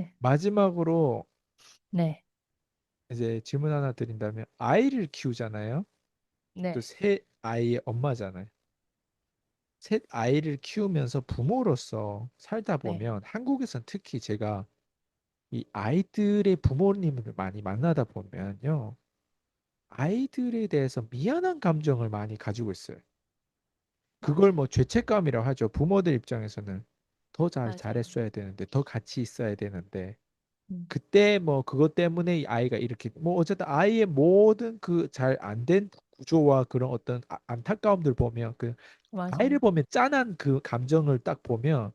네, 마지막으로 네, 이제 질문 하나 드린다면 아이를 키우잖아요. 또 네, 새 아이의 엄마잖아요. 새 아이를 키우면서 부모로서 살다 네, 보면 한국에선 특히 제가 이 아이들의 부모님을 많이 만나다 보면요. 아이들에 대해서 미안한 감정을 많이 가지고 있어요. 그걸 맞아요. 뭐 죄책감이라고 하죠. 부모들 입장에서는 더 맞아요. 잘했어야 되는데, 더 같이 있어야 되는데, 음, 그때 뭐 그것 때문에 이 아이가 이렇게 뭐 어쨌든 아이의 모든 그 잘 안 된 구조와 그런 어떤 안타까움들 보면 그 아이를 맞아요. 보면 짠한 그 감정을 딱 보면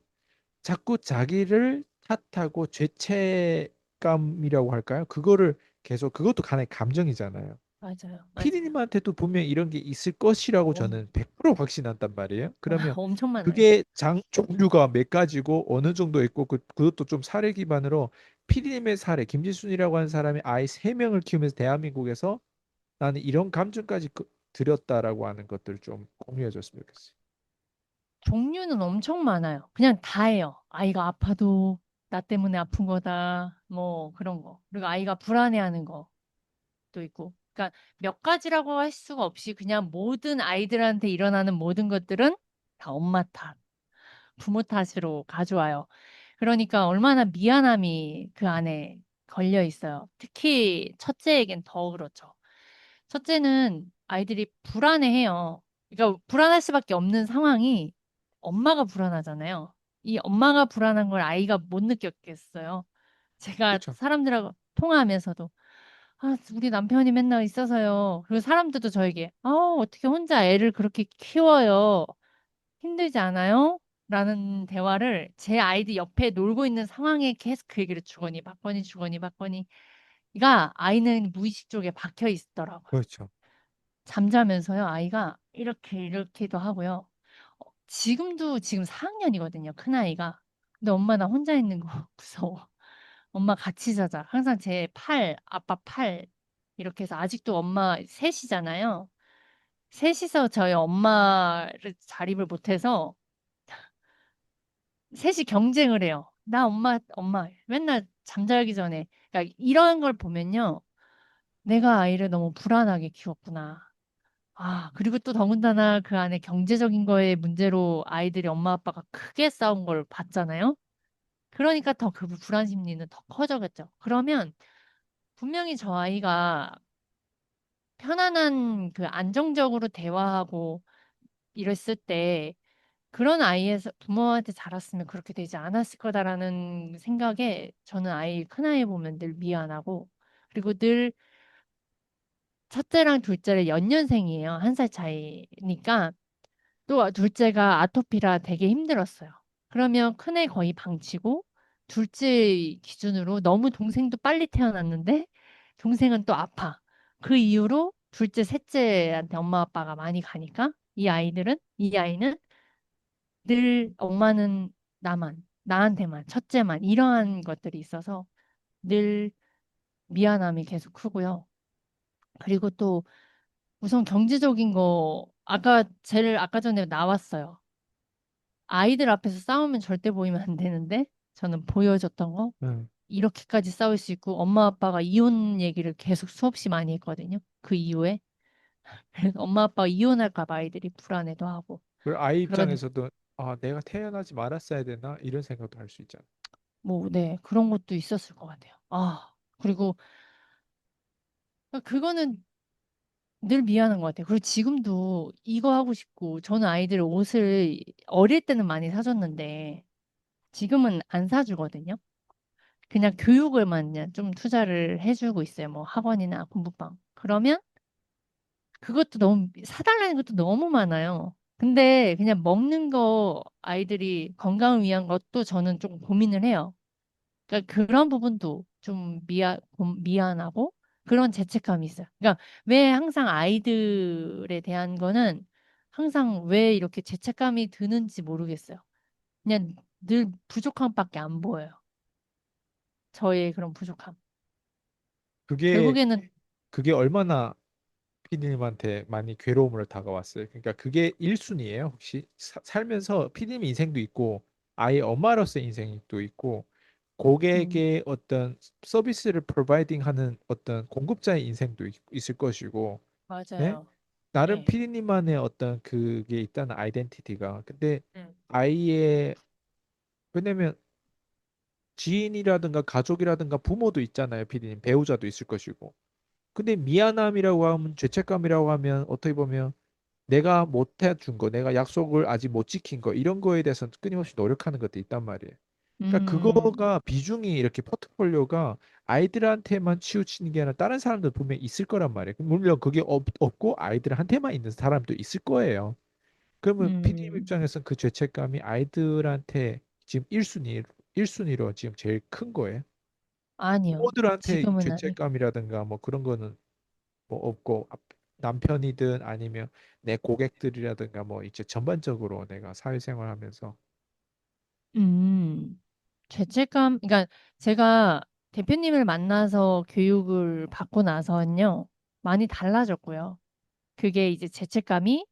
자꾸 자기를 탓하고 죄책감이라고 할까요? 그거를 계속 그것도 하나의 감정이잖아요. 맞아요. 맞아요. 피디님한테도 분명히 이런 게 있을 것이라고 엄, 저는 100% 확신한단 말이에요. 그러면 엄청 많아요. 그게 종류가 몇 가지고 어느 정도 있고 그것도 좀 사례 기반으로 피디님의 사례, 김지순이라고 하는 사람이 아이 세명을 키우면서 대한민국에서 나는 이런 감정까지 들였다라고 하는 것들 좀 공유해 줬으면 좋겠어요. 종류는 엄청 많아요. 그냥 다 해요. 아이가 아파도 나 때문에 아픈 거다. 뭐 그런 거. 그리고 아이가 불안해하는 것도 있고. 그러니까 몇 가지라고 할 수가 없이 그냥 모든 아이들한테 일어나는 모든 것들은 다 엄마 탓, 부모 탓으로 가져와요. 그러니까 얼마나 미안함이 그 안에 걸려 있어요. 특히 첫째에겐 더 그렇죠. 첫째는 아이들이 불안해해요. 그러니까 불안할 수밖에 없는 상황이 엄마가 불안하잖아요. 이 엄마가 불안한 걸 아이가 못 느꼈겠어요. 제가 그렇죠. 사람들하고 통화하면서도 아, 우리 남편이 맨날 있어서요. 그리고 사람들도 저에게 어떻게 혼자 애를 그렇게 키워요? 힘들지 않아요? 라는 대화를 제 아이들 옆에 놀고 있는 상황에 계속 그 얘기를 주거니 받거니 주거니 받거니가 아이는 무의식 쪽에 박혀 있더라고요. 그렇죠. 잠자면서요, 아이가 이렇게도 하고요. 지금 4학년이거든요, 큰아이가. 근데 엄마 나 혼자 있는 거 무서워. 엄마 같이 자자. 항상 제 팔, 아빠 팔, 이렇게 해서 아직도 엄마 셋이잖아요. 셋이서 저희 엄마를 자립을 못해서 셋이 경쟁을 해요. 나 엄마, 맨날 잠자기 전에. 그러니까 이런 걸 보면요. 내가 아이를 너무 불안하게 키웠구나. 아, 그리고 또 더군다나 그 안에 경제적인 거에 문제로 아이들이 엄마 아빠가 크게 싸운 걸 봤잖아요. 그러니까 더 그 불안 심리는 더 커져겠죠. 그러면 분명히 저 아이가 편안한 그 안정적으로 대화하고 이랬을 때 그런 아이에서 부모한테 자랐으면 그렇게 되지 않았을 거다라는 생각에 저는 큰아이 보면 늘 미안하고 그리고 늘 첫째랑 둘째를 연년생이에요. 1살 차이니까 또 둘째가 아토피라 되게 힘들었어요. 그러면 큰애 거의 방치고 둘째 기준으로 너무 동생도 빨리 태어났는데 동생은 또 아파. 그 이후로 둘째, 셋째한테 엄마 아빠가 많이 가니까 이 아이는 늘 엄마는 나한테만, 첫째만 이러한 것들이 있어서 늘 미안함이 계속 크고요. 그리고 또 우선 경제적인 거 아까 전에 나왔어요. 아이들 앞에서 싸우면 절대 보이면 안 되는데 저는 보여줬던 거 응. 이렇게까지 싸울 수 있고 엄마 아빠가 이혼 얘기를 계속 수없이 많이 했거든요. 그 이후에 그래서 엄마 아빠가 이혼할까 봐 아이들이 불안해도 하고 그리고 아이 그러니 입장에서도 아, 내가 태어나지 말았어야 되나 이런 생각도 할 수 있잖아. 뭐 네 그런 것도 있었을 것 같아요. 그리고 그거는 늘 미안한 것 같아요. 그리고 지금도 이거 하고 싶고 저는 아이들 옷을 어릴 때는 많이 사줬는데 지금은 안 사주거든요. 그냥 교육을만 그냥 좀 투자를 해주고 있어요. 뭐 학원이나 공부방. 그러면 그것도 너무 사달라는 것도 너무 많아요. 근데 그냥 먹는 거 아이들이 건강을 위한 것도 저는 좀 고민을 해요. 그러니까 그런 부분도 좀 미안하고 그런 죄책감이 있어요. 그러니까 왜 항상 아이들에 대한 거는 항상 왜 이렇게 죄책감이 드는지 모르겠어요. 그냥 늘 부족함밖에 안 보여요. 저의 그런 부족함. 그게 결국에는 그게 얼마나 피디님한테 많이 괴로움을 다가왔어요. 그러니까 그게 1순위예요, 혹시? 살면서 피디님 인생도 있고 아이 엄마로서의 인생이 또 있고 음, 고객의 어떤 서비스를 프로바이딩 하는 어떤 공급자의 인생도 있을 것이고, 예? 맞아요. 나름 네. 피디님만의 어떤 그게 있다는 아이덴티티가. 근데 음, 아이의, 왜냐면 지인이라든가 가족이라든가 부모도 있잖아요, 피디님. 배우자도 있을 것이고. 근데 미안함이라고 하면, 죄책감이라고 하면 어떻게 보면 내가 못 해준 거, 내가 약속을 아직 못 지킨 거, 이런 거에 대해서 끊임없이 노력하는 것도 있단 말이에요. 그러니까 음, 그거가 비중이 이렇게 포트폴리오가 아이들한테만 치우치는 게 아니라 다른 사람들 분명히 있을 거란 말이에요. 물론 그게 없고 아이들한테만 있는 사람도 있을 거예요. 그러면 피디님 음, 입장에서는 그 죄책감이 아이들한테 지금 1순위로 지금 제일 큰 거예요. 아니요. 부모들한테 지금은 아니고. 죄책감이라든가 뭐 그런 거는 뭐 없고, 남편이든 아니면 내 고객들이라든가 뭐 이제 전반적으로 내가 사회생활 하면서. 음, 죄책감, 그러니까 제가 대표님을 만나서 교육을 받고 나서는요, 많이 달라졌고요. 그게 이제 죄책감이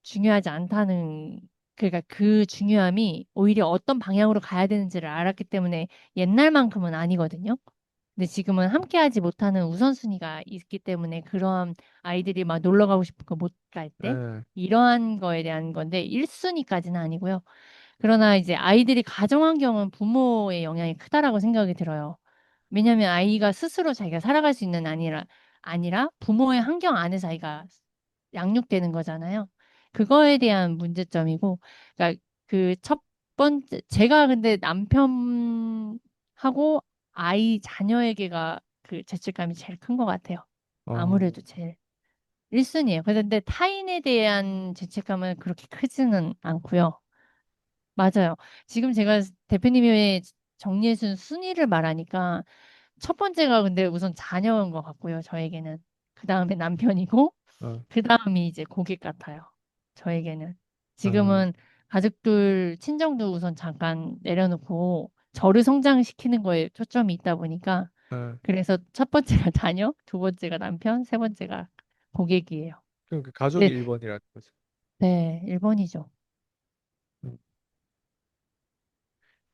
중요하지 않다는, 그러니까 그 중요함이 오히려 어떤 방향으로 가야 되는지를 알았기 때문에 옛날만큼은 아니거든요. 근데 지금은 함께하지 못하는 우선순위가 있기 때문에 그런 아이들이 막 놀러 가고 싶은 거 못 갈 때, 예, 이러한 거에 대한 건데 1순위까지는 아니고요. 그러나 이제 아이들이 가정 환경은 부모의 영향이 크다라고 생각이 들어요. 왜냐하면 아이가 스스로 자기가 살아갈 수 있는 아니라 부모의 환경 안에서 아이가 양육되는 거잖아요. 그거에 대한 문제점이고, 그러니까 그 첫 번째, 제가 근데 남편하고 아이 자녀에게가 그 죄책감이 제일 큰 것 같아요. 어, 아무래도 제일 1순위예요. 그런데 타인에 대한 죄책감은 그렇게 크지는 않고요. 맞아요. 지금 제가 대표님이 정리해준 순위를 말하니까 첫 번째가 근데 우선 자녀인 것 같고요. 저에게는. 그 다음에 남편이고, 어, 그 다음이 이제 고객 같아요. 저에게는. 어, 지금은 가족들, 친정도 우선 잠깐 내려놓고 저를 성장시키는 거에 초점이 있다 보니까 어. 그래서 첫 번째가 자녀, 두 번째가 남편, 세 번째가 고객이에요. 그럼 그 가족이 네, 1번이라는 거죠. 네, 1번이죠. 음.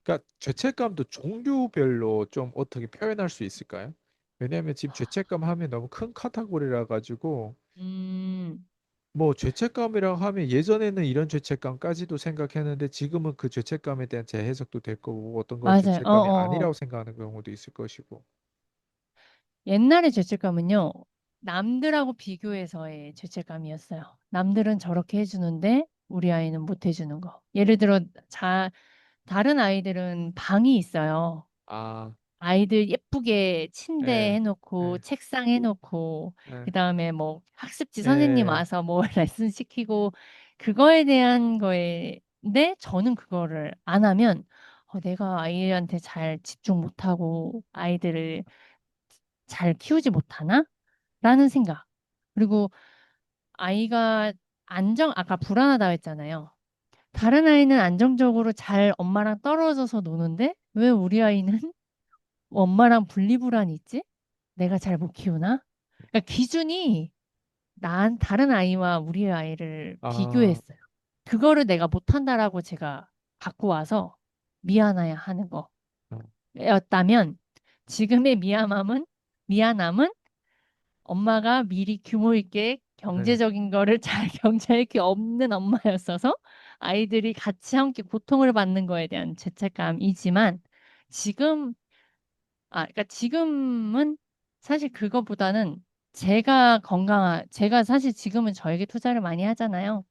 그러니까 죄책감도 종류별로 좀 어떻게 표현할 수 있을까요? 왜냐하면 지금 죄책감 하면 너무 큰 카테고리라 가지고, 음, 뭐 죄책감이라고 하면 예전에는 이런 죄책감까지도 생각했는데 지금은 그 죄책감에 대한 재해석도 될 거고, 어떤 건 맞아요. 죄책감이 아니라고 생각하는 경우도 있을 것이고. 옛날의 죄책감은요, 남들하고 비교해서의 죄책감이었어요. 남들은 저렇게 해주는데 우리 아이는 못 해주는 거. 예를 들어, 다른 아이들은 방이 있어요. 아, 아이들 예쁘게 침대 예, 해놓고, 예, 책상 해놓고, 그 예, 다음에 뭐 학습지 선생님 예, 와서 뭐 레슨 시키고, 그거에 대한 거에, 근데 저는 그거를 안 하면, 내가 아이한테 잘 집중 못하고, 아이들을 잘 키우지 못하나? 라는 생각. 그리고 아이가 아까 불안하다고 했잖아요. 다른 아이는 안정적으로 잘 엄마랑 떨어져서 노는데 왜 우리 아이는 엄마랑 분리불안이 있지? 내가 잘 못 키우나? 그러니까 기준이 다른 아이와 우리 아이를 아, 비교했어요. 그거를 내가 못한다라고 제가 갖고 와서 미안해야 하는 어, 거였다면 지금의 미안함은 엄마가 미리 규모 있게 네. 경제적인 거를 잘 경제할 게 없는 엄마였어서 아이들이 같이 함께 고통을 받는 거에 대한 죄책감이지만 지금 그러니까 지금은 사실 그거보다는 제가 사실 지금은 저에게 투자를 많이 하잖아요.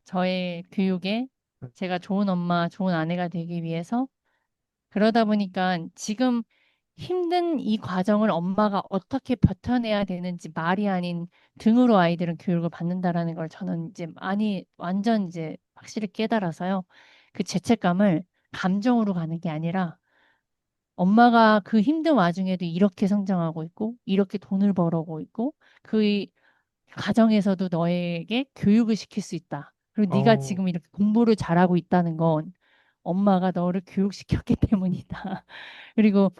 저의 교육에 제가 좋은 엄마, 좋은 아내가 되기 위해서 그러다 보니까 지금 힘든 이 과정을 엄마가 어떻게 버텨내야 되는지 말이 아닌 등으로 아이들은 교육을 받는다라는 걸 저는 이제 많이 완전 이제 확실히 깨달아서요. 그 죄책감을 감정으로 가는 게 아니라 엄마가 그 힘든 와중에도 이렇게 성장하고 있고 이렇게 돈을 벌어오고 있고 그 가정에서도 너에게 교육을 시킬 수 있다. 그리고 네가 어, 지금 이렇게 공부를 잘하고 있다는 건 엄마가 너를 교육시켰기 때문이다. 그리고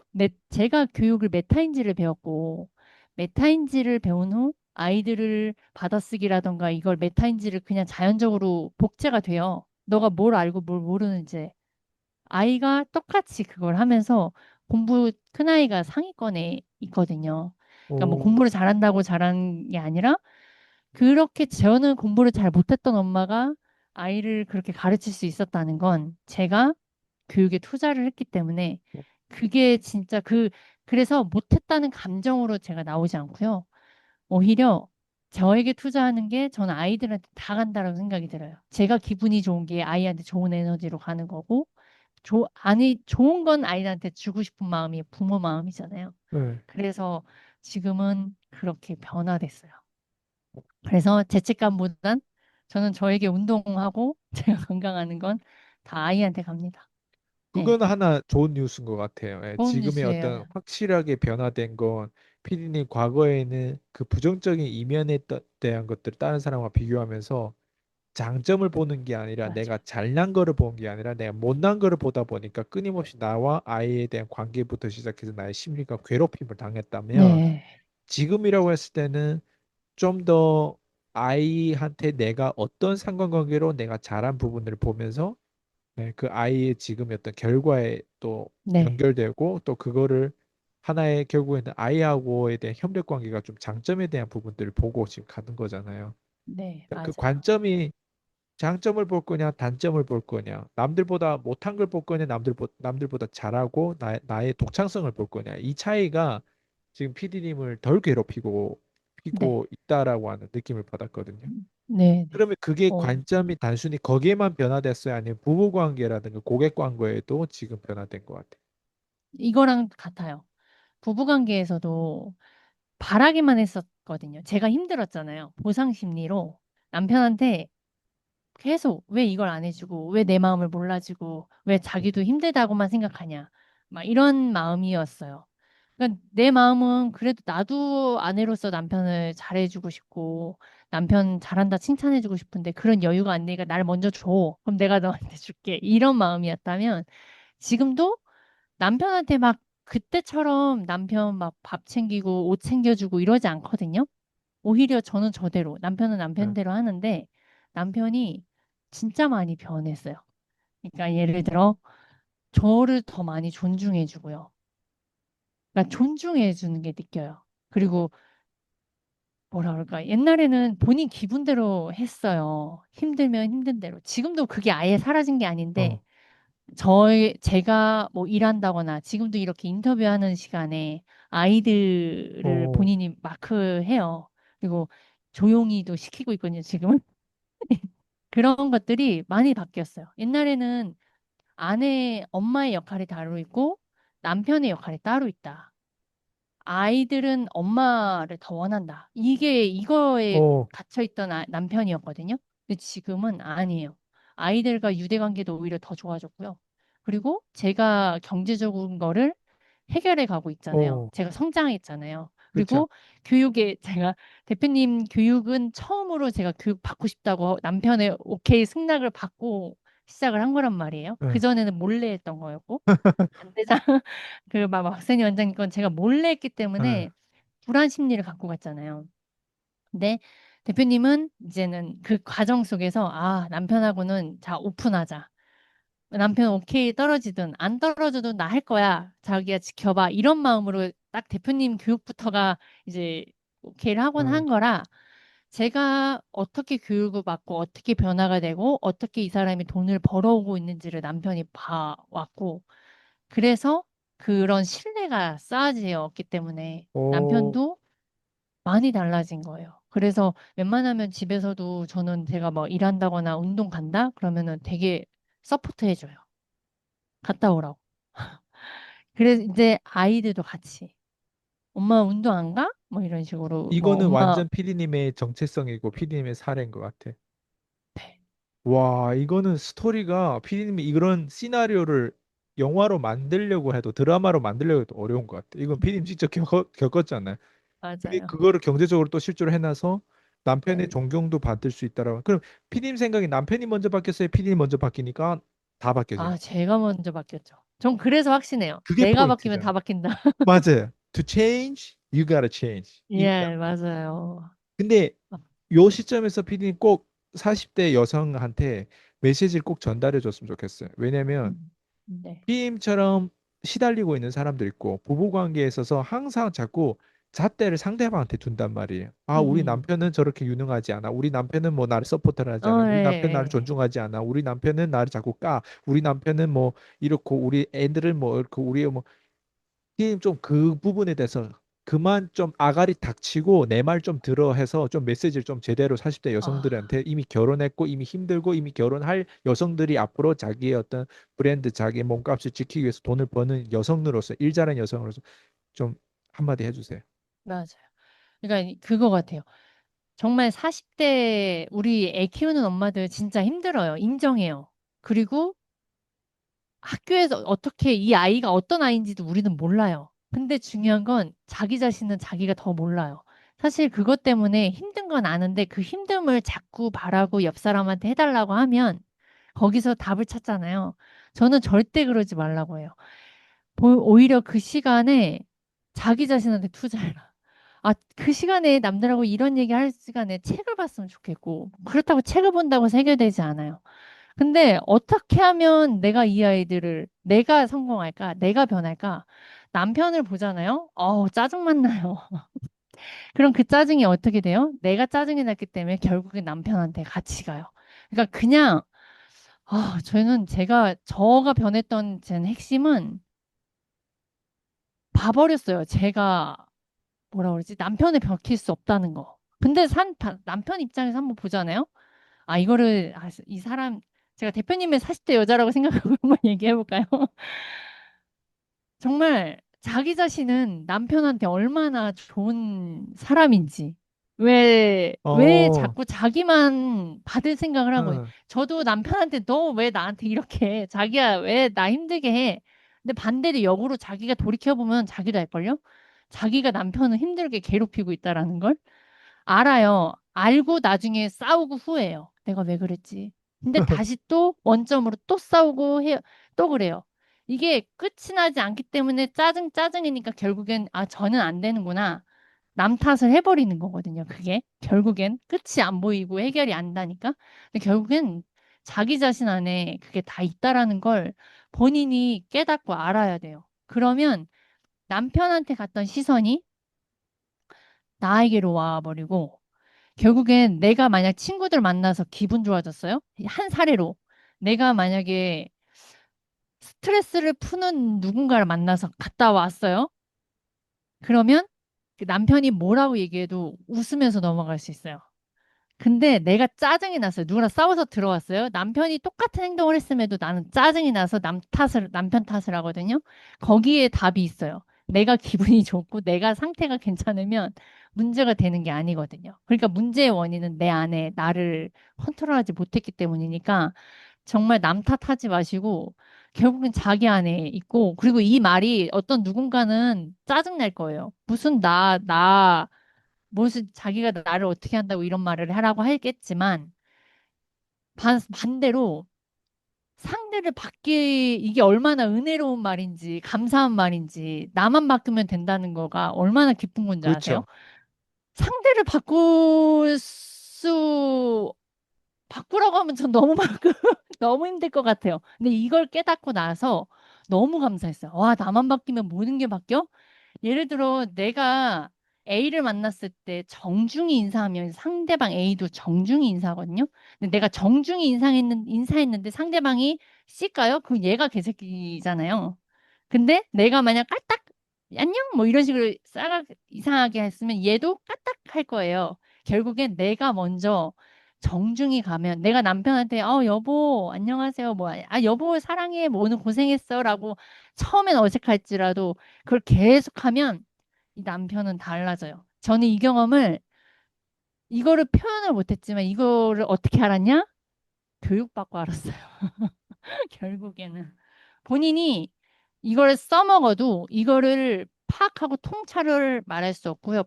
제가 교육을 메타인지를 배웠고, 메타인지를 배운 후 아이들을 받아쓰기라던가 이걸 메타인지를 그냥 자연적으로 복제가 돼요. 너가 뭘 알고 뭘 모르는지. 아이가 똑같이 그걸 하면서 큰아이가 상위권에 있거든요. 그러니까 뭐 오, 공부를 잘한다고 잘한 게 아니라 그렇게 저는 공부를 잘 못했던 엄마가 아이를 그렇게 가르칠 수 있었다는 건 제가 교육에 투자를 했기 때문에 그게 진짜 그래서 못했다는 감정으로 제가 나오지 않고요. 오히려 저에게 투자하는 게 저는 아이들한테 다 간다라고 생각이 들어요. 제가 기분이 좋은 게 아이한테 좋은 에너지로 가는 거고, 아니, 좋은 건 아이한테 주고 싶은 마음이 부모 마음이잖아요. 네. 그래서 지금은 그렇게 변화됐어요. 그래서 죄책감보단 저는 저에게 운동하고 제가 건강하는 건 다 아이한테 갑니다. 네. 그건 하나 좋은 뉴스인 것 같아요. 예, 좋은 지금의 어떤 뉴스예요. 확실하게 변화된 건 피디님 과거에는 그 부정적인 이면에 대한 것들을 다른 사람과 비교하면서 장점을 보는 게 아니라 내가 맞아요. 잘난 거를 보는 게 아니라 내가 못난 거를 보다 보니까 끊임없이 나와 아이에 대한 관계부터 시작해서 나의 심리가 괴롭힘을 당했다면 네. 지금이라고 했을 때는 좀 더 아이한테 내가 어떤 상관관계로 내가 잘한 부분을 보면서 네, 그 아이의 지금 어떤 결과에 또 네. 연결되고 또 그거를 하나의 결국에는 아이하고에 대한 협력 관계가 좀 장점에 대한 부분들을 보고 지금 가는 거잖아요. 네. 그 맞아요. 관점이 장점을 볼 거냐 단점을 볼 거냐 남들보다 못한 걸 볼 거냐 남들보다 잘하고 나의 독창성을 볼 거냐 이 차이가 지금 PD님을 덜 괴롭히고 네. 피고 있다라고 하는 느낌을 받았거든요. 네. 네. 그러면 그게 어, 관점이 단순히 거기에만 변화됐어요? 아니면 부부 관계라든가 고객 관계에도 지금 변화된 것 같아요? 이거랑 같아요. 부부 관계에서도 바라기만 했었거든요. 제가 힘들었잖아요. 보상 심리로 남편한테 계속 왜 이걸 안 해주고, 왜 내 마음을 몰라주고, 왜 자기도 힘들다고만 생각하냐. 막 이런 마음이었어요. 그러니까 내 마음은 그래도 나도 아내로서 남편을 잘해주고 싶고, 남편 잘한다 칭찬해주고 싶은데 그런 여유가 안 되니까 날 먼저 줘. 그럼 내가 너한테 줄게. 이런 마음이었다면 지금도 남편한테 막 그때처럼 남편 막 밥 챙기고 옷 챙겨주고 이러지 않거든요. 오히려 저는 저대로, 남편은 네. 남편대로 하는데 남편이 진짜 많이 변했어요. 그러니까 예를 들어 저를 더 많이 존중해 주고요. 그러니까 존중해 주는 게 느껴요. 그리고 뭐라 그럴까? 옛날에는 본인 기분대로 했어요. 힘들면 힘든 대로. 지금도 그게 아예 사라진 게 아닌데 어, 제가 뭐 일한다거나 지금도 이렇게 인터뷰하는 시간에 아이들을 어, 본인이 마크해요. 그리고 조용히도 시키고 있거든요, 지금은. 그런 것들이 많이 바뀌었어요. 옛날에는 엄마의 역할이 따로 있고 남편의 역할이 따로 있다. 아이들은 엄마를 더 원한다. 이거에 어, 갇혀있던 남편이었거든요. 근데 지금은 아니에요. 아이들과 유대관계도 오히려 더 좋아졌고요. 그리고 제가 경제적인 거를 해결해 가고 있잖아요. 어, 제가 성장했잖아요. 그렇죠. 그리고 제가 대표님 교육은 처음으로 제가 교육 받고 싶다고 남편의 오케이 승낙을 받고 시작을 한 거란 말이에요. 네. 그전에는 몰래 했던 거였고. 반대장 막 박세니 원장님 건 제가 몰래 했기 네. 때문에 불안 심리를 갖고 갔잖아요. 근데 대표님은 이제는 그 과정 속에서 남편하고는 자 오픈하자. 남편 오케이 떨어지든 안 떨어져도 나 할 거야. 자기야 지켜봐. 이런 마음으로 딱 대표님 교육부터가 이제 오케이를 하곤 네. 한 거라 제가 어떻게 교육을 받고 어떻게 변화가 되고 어떻게 이 사람이 돈을 벌어오고 있는지를 남편이 봐왔고 그래서 그런 신뢰가 쌓아지었기 때문에 어, 남편도 많이 달라진 거예요. 그래서 웬만하면 집에서도 저는 제가 뭐 일한다거나 운동 간다? 그러면은 되게 서포트 해줘요. 갔다 오라고. 그래서 이제 아이들도 같이. 엄마 운동 안 가? 뭐 이런 식으로 뭐 이거는 엄마 완전 PD님의 정체성이고 PD님의 사례인 것 같아. 네, 와, 이거는 스토리가 PD님이 이런 시나리오를 영화로 만들려고 해도 드라마로 만들려고 해도 어려운 것 같아. 이건 PD님 직접 겪었잖아요. 근데 맞아요. 그거를 경제적으로 또 실제로 해놔서 남편의 네. 존경도 받을 수 있다라고. 그럼 피디님 생각에 남편이 먼저 바뀌었어요? 피디님 먼저 바뀌니까 다 바뀌어져요. 제가 먼저 바뀌었죠. 전 그래서 확신해요. 그게 내가 바뀌면 포인트잖아. 다 바뀐다. 맞아요. To change, you gotta change. 이거야. 예, 맞아요. 근데 요 시점에서 피디님 꼭 40대 여성한테 메시지를 꼭 전달해 줬으면 좋겠어요. 왜냐면 음. 네. B님처럼 시달리고 있는 사람도 있고 부부관계에 있어서 항상 자꾸 잣대를 상대방한테 둔단 말이에요. 아, 우리 음. 남편은 저렇게 유능하지 않아. 우리 남편은 뭐 나를 서포트를 하지 않아. 예, 우리 남편 나를 예. 존중하지 않아. 우리 남편은 나를 자꾸 까. 우리 남편은 뭐 이렇고 우리 애들은 뭐 이렇고 우리 뭐 B님 좀 그 부분에 대해서 그만 좀 아가리 닥치고 내 말 좀 들어 해서 좀 메시지를 좀 제대로 40대 아, 여성들한테 이미 결혼했고 이미 힘들고 이미 결혼할 여성들이 앞으로 자기의 어떤 브랜드, 자기의 몸값을 지키기 위해서 돈을 버는 여성으로서 일 잘하는 여성으로서 좀 한마디 해주세요. 맞아요. 그러니까 그거 같아요. 정말 40대 우리 애 키우는 엄마들 진짜 힘들어요. 인정해요. 그리고 학교에서 어떻게 이 아이가 어떤 아이인지도 우리는 몰라요. 근데 중요한 건 자기 자신은 자기가 더 몰라요. 사실 그것 때문에 힘든 건 아는데 그 힘듦을 자꾸 바라고 옆 사람한테 해달라고 하면 거기서 답을 찾잖아요. 저는 절대 그러지 말라고 해요. 오히려 그 시간에 자기 자신한테 투자해라. 아, 그 시간에 남들하고 이런 얘기 할 시간에 책을 봤으면 좋겠고, 그렇다고 책을 본다고 해결되지 않아요. 근데 어떻게 하면 내가 이 아이들을, 내가 성공할까? 내가 변할까? 남편을 보잖아요? 짜증만 나요. 그럼 그 짜증이 어떻게 돼요? 내가 짜증이 났기 때문에 결국엔 남편한테 같이 가요. 그러니까 그냥, 저가 변했던 제 핵심은 봐버렸어요. 제가 뭐라 그러지? 남편을 밝힐 수 없다는 거. 근데 남편 입장에서 한번 보잖아요? 이 사람, 제가 대표님의 40대 여자라고 생각하고 한번 얘기해 볼까요? 정말 자기 자신은 남편한테 얼마나 좋은 사람인지. 왜 어, 자꾸 자기만 받을 생각을 하고, 응. 저도 남편한테 너 왜 나한테 이렇게 해? 자기야, 왜 나 힘들게 해? 근데 반대로 역으로 자기가 돌이켜보면 자기도 알걸요? 자기가 남편을 힘들게 괴롭히고 있다라는 걸 알아요. 알고 나중에 싸우고 후회해요. 내가 왜 그랬지? 근데 다시 또 원점으로 또 싸우고 해요. 또 그래요. 이게 끝이 나지 않기 때문에 짜증이니까 결국엔, 저는 안 되는구나. 남 탓을 해버리는 거거든요. 그게. 결국엔 끝이 안 보이고 해결이 안 나니까. 근데 결국엔 자기 자신 안에 그게 다 있다라는 걸 본인이 깨닫고 알아야 돼요. 그러면 남편한테 갔던 시선이 나에게로 와버리고, 결국엔 내가 만약 친구들 만나서 기분 좋아졌어요? 한 사례로. 내가 만약에 스트레스를 푸는 누군가를 만나서 갔다 왔어요? 그러면 그 남편이 뭐라고 얘기해도 웃으면서 넘어갈 수 있어요. 근데 내가 짜증이 났어요. 누구랑 싸워서 들어왔어요. 남편이 똑같은 행동을 했음에도 나는 짜증이 나서 남편 탓을 하거든요. 거기에 답이 있어요. 내가 기분이 좋고 내가 상태가 괜찮으면 문제가 되는 게 아니거든요. 그러니까 문제의 원인은 내 안에 나를 컨트롤하지 못했기 때문이니까 정말 남 탓하지 마시고 결국엔 자기 안에 있고, 그리고 이 말이 어떤 누군가는 짜증 날 거예요. 무슨 자기가 나를 어떻게 한다고 이런 말을 하라고 하겠지만 반대로 이게 얼마나 은혜로운 말인지 감사한 말인지 나만 바꾸면 된다는 거가 얼마나 기쁜 건지 아세요? 그렇죠. 상대를 바꾸라고 하면 전 너무 너무 힘들 것 같아요. 근데 이걸 깨닫고 나서 너무 감사했어요. 와, 나만 바뀌면 모든 게 바뀌어? 예를 들어 내가 A를 만났을 때 정중히 인사하면 상대방 A도 정중히 인사하거든요. 근데 내가 정중히 인사했는데 상대방이 C일까요? 그럼 얘가 개새끼잖아요. 근데 내가 만약 까딱 안녕 뭐 이런 식으로 이상하게 했으면 얘도 까딱 할 거예요. 결국엔 내가 먼저 정중히 가면 내가 남편한테 여보 안녕하세요 뭐 여보 사랑해 뭐 오늘 고생했어라고 처음엔 어색할지라도 그걸 계속하면 이 남편은 달라져요. 저는 이 경험을 이거를 표현을 못했지만 이거를 어떻게 알았냐? 교육받고 알았어요. 결국에는 본인이 이걸 써먹어도 이거를 파악하고 통찰을 말할 수 없고요.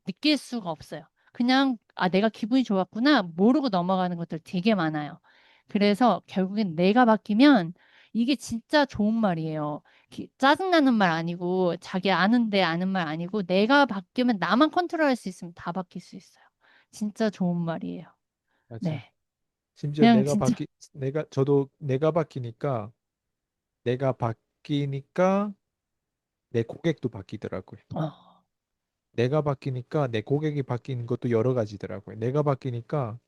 느낄 수가 없어요. 그냥 내가 기분이 좋았구나 모르고 넘어가는 것들 되게 많아요. 그래서 결국엔 내가 바뀌면 이게 진짜 좋은 말이에요. 짜증나는 말 아니고 자기 아는데 아는 말 아니고 내가 바뀌면 나만 컨트롤할 수 있으면 다 바뀔 수 있어요. 진짜 좋은 말이에요. 맞아. 네. 심지어 그냥 진짜 저도 내가 바뀌니까 내가 바뀌니까 내 고객도 바뀌더라고요. 어, 내가 바뀌니까 내 고객이 바뀌는 것도 여러 가지더라고요. 내가 바뀌니까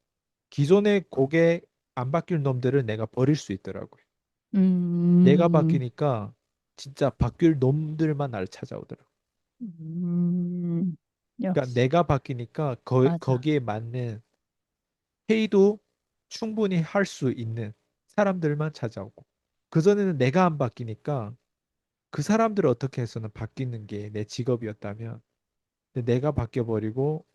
기존의 고객 안 바뀔 놈들을 내가 버릴 수 있더라고요. 내가 음, 바뀌니까 진짜 바뀔 놈들만 나를 찾아오더라고요. 음, 그러니까 역시, 내가 바뀌니까 맞아. 거기에 맞는 회의도 충분히 할 수 있는 사람들만 찾아오고 그전에는 내가 안 바뀌니까 그 사람들을 어떻게 해서는 바뀌는 게 내 직업이었다면 근데 내가 바뀌어버리고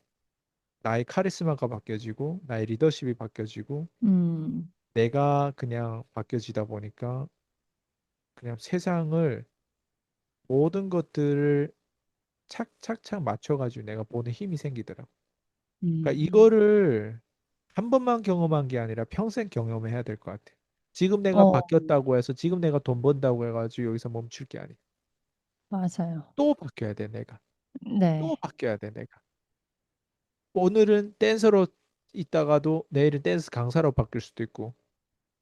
나의 카리스마가 바뀌어지고 나의 리더십이 바뀌어지고 음, 내가 그냥 바뀌어지다 보니까 그냥 세상을 모든 것들을 착착착 맞춰가지고 내가 보는 힘이 생기더라고. 그러니까 음, 이거를 한 번만 경험한 게 아니라 평생 경험해야 될 것 같아. 지금 내가 어, 바뀌었다고 해서 지금 내가 돈 번다고 해가지고 여기서 멈출 게 아니야. 맞아요. 또 바뀌어야 돼, 내가. 또 네. 바뀌어야 돼, 내가. 오늘은 댄서로 있다가도 내일은 댄스 강사로 바뀔 수도 있고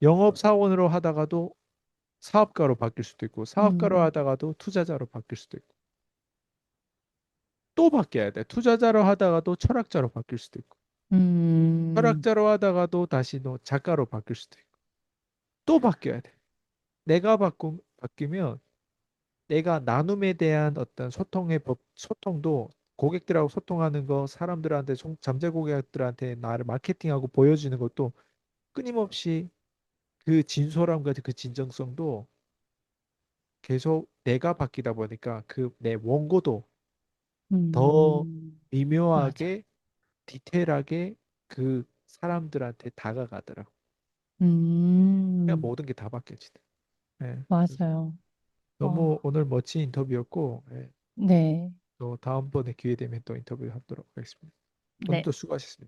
영업 사원으로 하다가도 사업가로 바뀔 수도 있고 사업가로 음, 하다가도 투자자로 바뀔 수도 있고 또 바뀌어야 돼. 투자자로 하다가도 철학자로 바뀔 수도 있고 음, 철학자로 하다가도 다시 또 작가로 바뀔 수도 있고 또 바뀌어야 돼. 내가 바뀌면 내가 나눔에 대한 어떤 소통의 법, 소통도 고객들하고 소통하는 거, 사람들한테 잠재 고객들한테 나를 마케팅하고 보여주는 것도 끊임없이 그 진솔함과 그 진정성도 계속 내가 바뀌다 보니까 그 내 원고도 더 맞아. 미묘하게 디테일하게 그 사람들한테 다가가더라고. 그냥 음, 모든 게 다 바뀌어지네. 예. 그래서 맞아요. 너무 어, 오늘 멋진 인터뷰였고, 예. 네, 또 다음번에 기회 되면 또 인터뷰 하도록 하겠습니다. 네. 오늘도 수고하셨습니다.